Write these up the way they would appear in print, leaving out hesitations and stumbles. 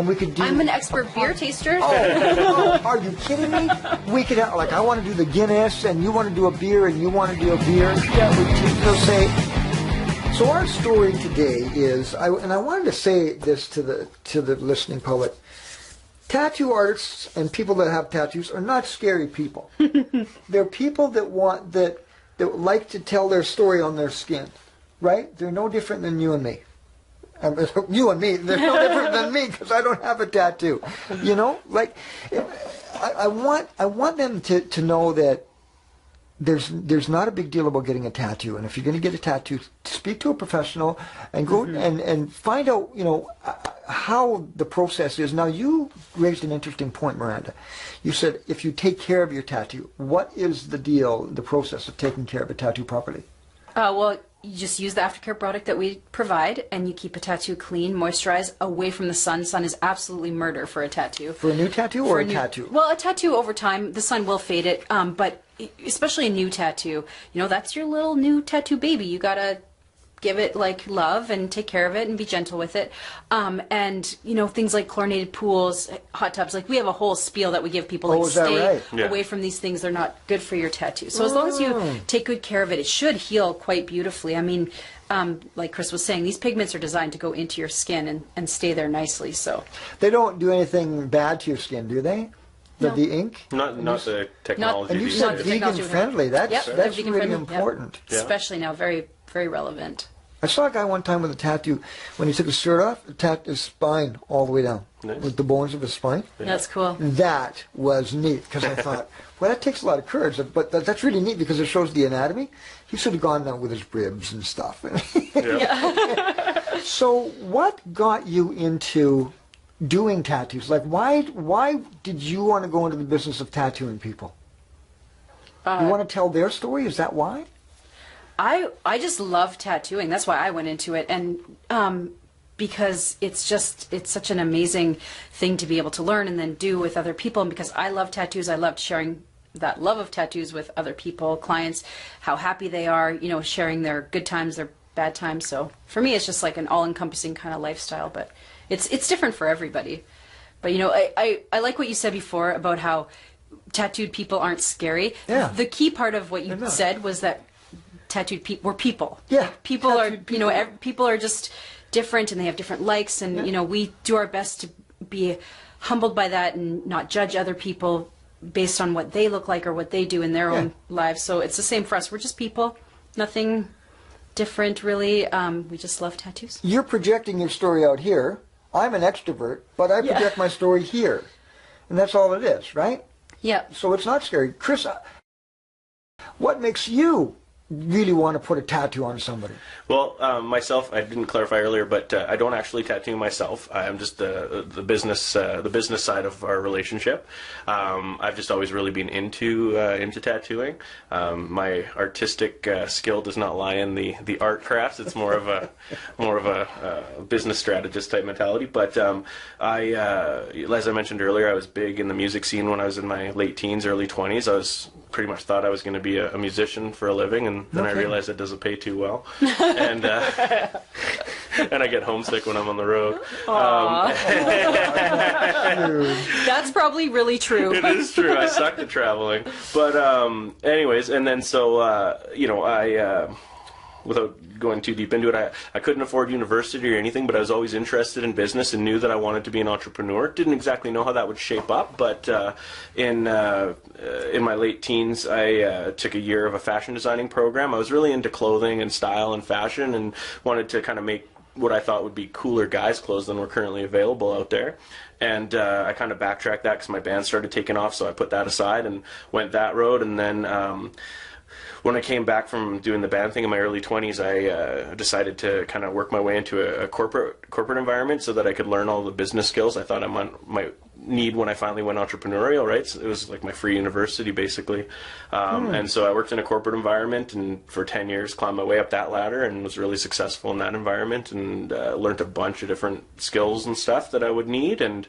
And we could do... I'm an expert beer taster. Oh, are you kidding me? We could have, like, I want to do the Guinness, and you want to do a beer, and you want to do a beer. Yeah, we'll say... So our story today is, and I wanted to say this to the listening public, tattoo artists and people that have tattoos are not scary people. They're people that like to tell their story on their skin, right? They're no different than you and me. You and me, they're no different than me because I don't have a tattoo. You know, like I want them to know that there's not a big deal about getting a tattoo, and if you're going to get a tattoo, speak to a professional and go and find out, you know, how the process is. Now, you raised an interesting point, Miranda. You said if you take care of your tattoo, what is the deal, the process of taking care of a tattoo properly? Well, you just use the aftercare product that we provide, and you keep a tattoo clean, moisturized, away from the sun. Sun is absolutely murder for a tattoo. For a new tattoo or a tattoo? Well, a tattoo over time, the sun will fade it, but especially a new tattoo, you know, that's your little new tattoo baby. You gotta give it like love and take care of it and be gentle with it. And you know, things like chlorinated pools, hot tubs, like we have a whole spiel that we give people, like stay away from these things. They're not good for your tattoo. So as long as you take good care of it, it should heal quite beautifully. I mean, like Chris was saying, these pigments are designed to go into your skin and stay there nicely. So they don't do anything bad to your skin, do they? The ink? Not the technology. And you said vegan friendly. That's really important. Yep. Especially now, very, very relevant. I saw a guy one time with a tattoo. When he took his shirt off, it tapped his spine all the way down. Nice. With the bones of his spine. Yeah. That's cool. That was neat, because I thought, well, that takes a lot of courage, but that's really neat because it shows the anatomy. He should have gone down with his ribs and stuff. So what got you into doing tattoos? Like, why did you want to go into the business of tattooing people? You want to tell their story? Is that why? I just love tattooing. That's why I went into it, and because it's such an amazing thing to be able to learn and then do with other people. And because I love tattoos, I loved sharing that love of tattoos with other people, clients, how happy they are, you know, sharing their good times, their bad times. So for me, it's just like an all-encompassing kind of lifestyle, but it's different for everybody. But, you know, I like what you said before about how tattooed people aren't scary. Yeah. The key part of what you said was that tattooed people, we're people. Yeah. People are, you know, people are just different and they have different likes, and, you know, we do our best to be humbled by that and not judge other people based on what they look like or what they do in their own lives. So it's the same for us. We're just people. Nothing different, really. We just love tattoos. You're projecting your story out here. I'm an extrovert, but I project my story here. And that's all it is, right? Yeah. So it's not scary. Chris, what makes you really want to put a tattoo on somebody? Well, myself, I didn't clarify earlier, but I don't actually tattoo myself. I'm just the business side of our relationship. I've just always really been into tattooing. My artistic skill does not lie in the art crafts. It's more of a business strategist type mentality. But as I mentioned earlier, I was big in the music scene when I was in my late teens, early 20s. I was pretty much thought I was going to be a musician for a living, and then I realized it doesn't pay too well. And I get homesick when I'm on the road. That's probably really true. It is true. I suck at traveling. But anyways, and then so, you know, I... without going too deep into it, I couldn't afford university or anything, but I was always interested in business and knew that I wanted to be an entrepreneur. Didn't exactly know how that would shape up, but in my late teens, I took a year of a fashion designing program. I was really into clothing and style and fashion and wanted to kind of make what I thought would be cooler guys' clothes than were currently available out there. And I kind of backtracked that because my band started taking off, so I put that aside and went that road. And then when I came back from doing the band thing in my early 20s, I decided to kind of work my way into a corporate environment so that I could learn all the business skills I thought I might need when I finally went entrepreneurial, right? So it was like my free university, basically. And so I worked in a corporate environment and for 10 years climbed my way up that ladder and was really successful in that environment and learned a bunch of different skills and stuff that I would need. And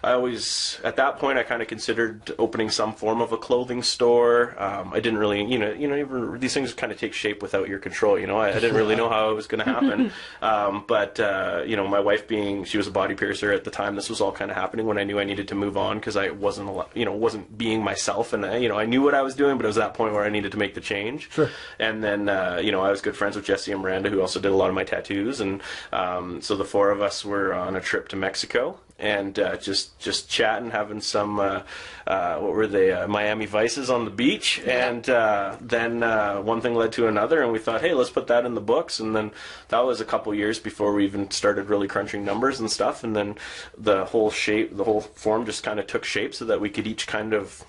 I always, at that point, I kind of considered opening some form of a clothing store. I didn't really, these things kind of take shape without your control. I didn't really know how it was going to happen. But my wife she was a body piercer at the time. This was all kind of happening when I knew I needed to move on because I wasn't being myself, and I knew what I was doing, but it was that point where I needed to make the change. Sure. And then I was good friends with Jesse and Miranda, who also did a lot of my tattoos, and so the four of us were on a trip to Mexico. And just chatting, having some what were they, Miami Vices on the beach, and then one thing led to another, and we thought, hey, let's put that in the books. And then that was a couple years before we even started really crunching numbers and stuff. And then the whole form just kind of took shape so that we could each kind of.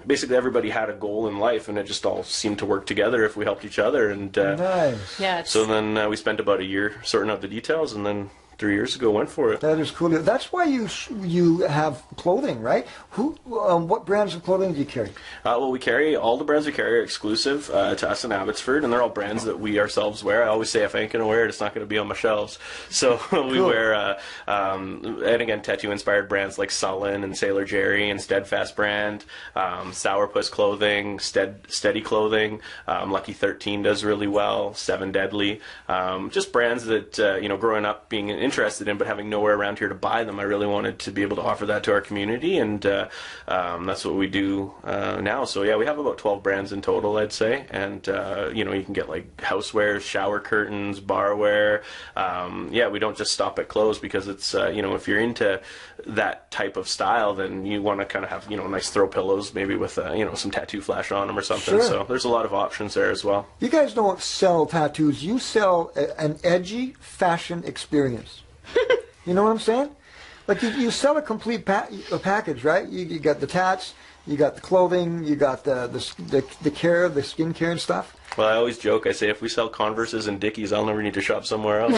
Basically, everybody had a goal in life, and it just all seemed to work together if we helped each other. And nice. Yeah. So then we spent about a year sorting out the details, and then 3 years ago went for it. That is cool. That's why you have clothing, right? What brands of clothing do you carry? Well, we carry all the brands we carry are exclusive to us in Abbotsford, and they're all brands that we ourselves wear. I always say if I ain't going to wear it, it's not going to be on my shelves. So we wear, and again, tattoo-inspired brands like Sullen and Sailor Jerry and Steadfast brand, Sourpuss clothing, Steady clothing, Lucky 13 does really well, Seven Deadly, just brands that growing up being interested in but having nowhere around here to buy them, I really wanted to be able to offer that to our community, and that's what we do now. So yeah, we have about 12 brands in total, I'd say, and you can get like housewares, shower curtains, barware. We don't just stop at clothes because it's if you're into that type of style, then you want to kind of have nice throw pillows, maybe with some tattoo flash on them or something. Sure. So there's a lot of options there as well. You guys don't sell tattoos. You sell an edgy fashion experience. You know what I'm saying? Like you sell a complete package, right? You got the tats, you got the clothing, you got the care, the skin care and stuff. Well, I always joke. I say if we sell Converses and Dickies, I'll never need to shop somewhere else.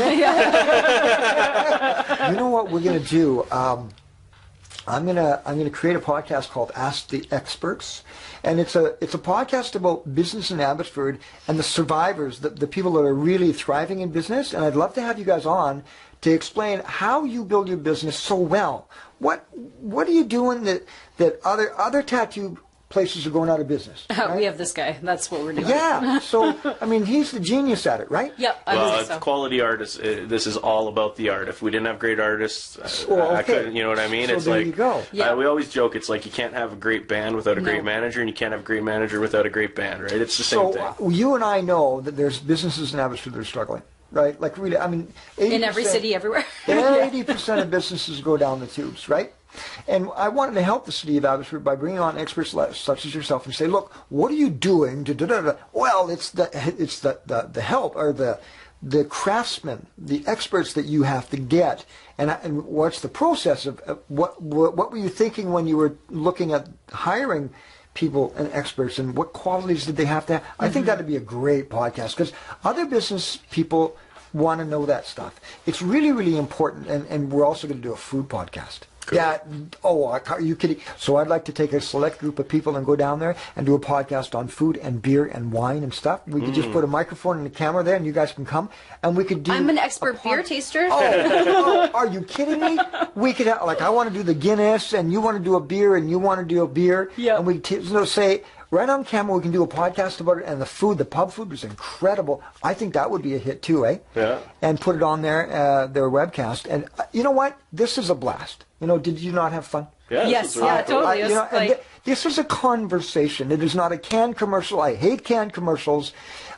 You know what we're gonna do? I'm gonna create a podcast called Ask the Experts, and it's a podcast about business in Abbotsford and the survivors, the people that are really thriving in business. And I'd love to have you guys on to explain how you build your business so well. What are you doing that other tattoo places are going out of business? Right? We have this guy. That's what we're doing. Yeah. So I mean, he's the genius at it, right? Yep. Well, quality artists. This is all about the art. If we didn't have great artists, I couldn't. You know what I mean? So it's there like you go. Yeah. We always joke. It's like you can't have a great band without a great manager, and you can't have a great manager without a great band, right? It's the same thing. So you and I know that there's businesses in Abbotsford that are struggling. Right, like really, I mean, 80%, in every city, everywhere. 80% of businesses go down the tubes, right? And I wanted to help the city of Abbotsford by bringing on experts such as yourself and say, look, what are you doing to da-da-da? Well, it's the help or the craftsmen, the experts that you have to get, and what's the process of what were you thinking when you were looking at hiring people and experts, and what qualities did they have to have? I think that would be a great podcast because other business people want to know that stuff. It's really, really important, and we're also going to do a food podcast. Cool. Yeah. Oh, are you kidding? So I'd like to take a select group of people and go down there and do a podcast on food and beer and wine and stuff. We could just put a microphone and a camera there, and you guys can come, and we could do. I'm an expert beer taster. Oh, are you kidding me? We could have, like, I want to do the Guinness, and you want to do a beer, and you want to do a beer. Yeah. And we say right on camera, we can do a podcast about it, and the pub food was incredible. I think that would be a hit too, eh? Yeah. And put it on their webcast, and you know what? This is a blast. Did you not have fun? Yeah, Yes, yeah, totally. It was This is a conversation. It is not a canned commercial. I hate canned commercials.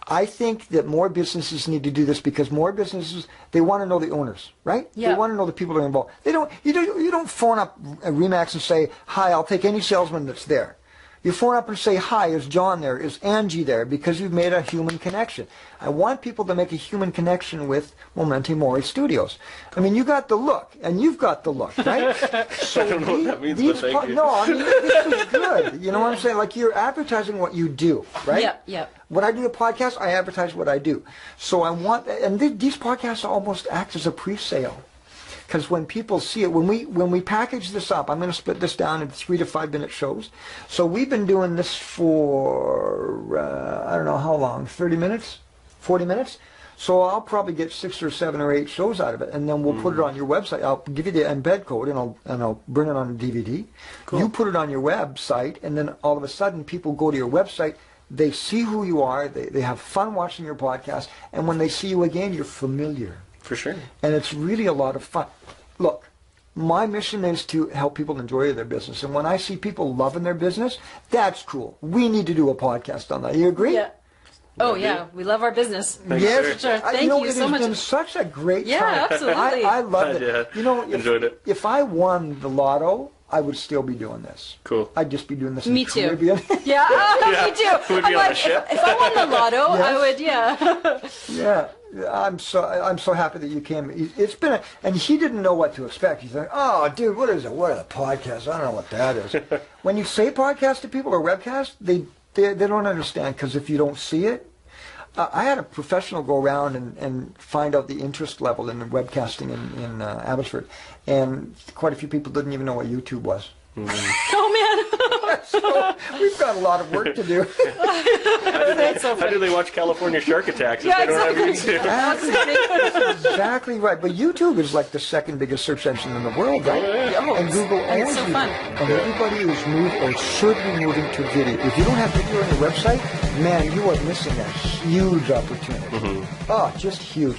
I think that more businesses need to do this because more businesses, they want to know the owners, right? Yeah. They want to know the people that are involved. You don't phone up Remax and say, hi, I'll take any salesman that's there. You phone up and say, hi, is John there? Is Angie there? Because you've made a human connection. I want people to make a human connection with Memento Mori Studios. I mean, you got the look, and you've got the look, right? So I don't know what that means, but thank you. No, I mean, this is good. You know what I'm saying? Like, you're advertising what you do, right? Yeah. When I do a podcast, I advertise what I do. So I want, and these podcasts almost act as a pre-sale. Because when people see it, when we package this up, I'm going to split this down into 3 to 5 minute shows. So we've been doing this for, I don't know how long, 30 minutes, 40 minutes. So I'll probably get 6 or 7 or 8 shows out of it, and then we'll put it on your website. I'll give you the embed code, and I'll bring it on a DVD. Cool. You put it on your website, and then all of a sudden people go to your website. They see who you are. They have fun watching your podcast, and when they see you again, you're familiar. For sure. And it's really a lot of fun. Look, my mission is to help people enjoy their business, and when I see people loving their business, that's cool. We need to do a podcast on that. You agree? Yeah. Oh yeah, we love our business. Yes, sure. Thank you it so has much. been such a great time. Yeah, absolutely. I loved Yeah, it. You know, enjoyed it. If I won the lotto, I would still be doing this. Cool. I'd just be doing this Me in the too. Caribbean. Yeah, me too. We'd be I'm on a like, ship. if I won the lotto, I Yes. would. Yeah. Yeah, I'm so happy that you came. It's been and he didn't know what to expect. He's like, oh, dude, what is it? What are the podcasts? I don't know what that is. When you say podcast to people or webcast, they don't understand because if you don't see it. I had a professional go around and find out the interest level in webcasting in Abbotsford, and quite a few people didn't even know what YouTube was. Oh man. So we've got a lot of work to do. How do they watch California Shark Attacks if Yeah, they don't have exactly. YouTube? That's exactly right. But YouTube is like the second biggest search engine in the world, right? Oh, And Google and it's owns so you. fun. And everybody who's moved or should be moving to video. If you don't have video on your website, man, you are missing a huge opportunity. Oh, just huge.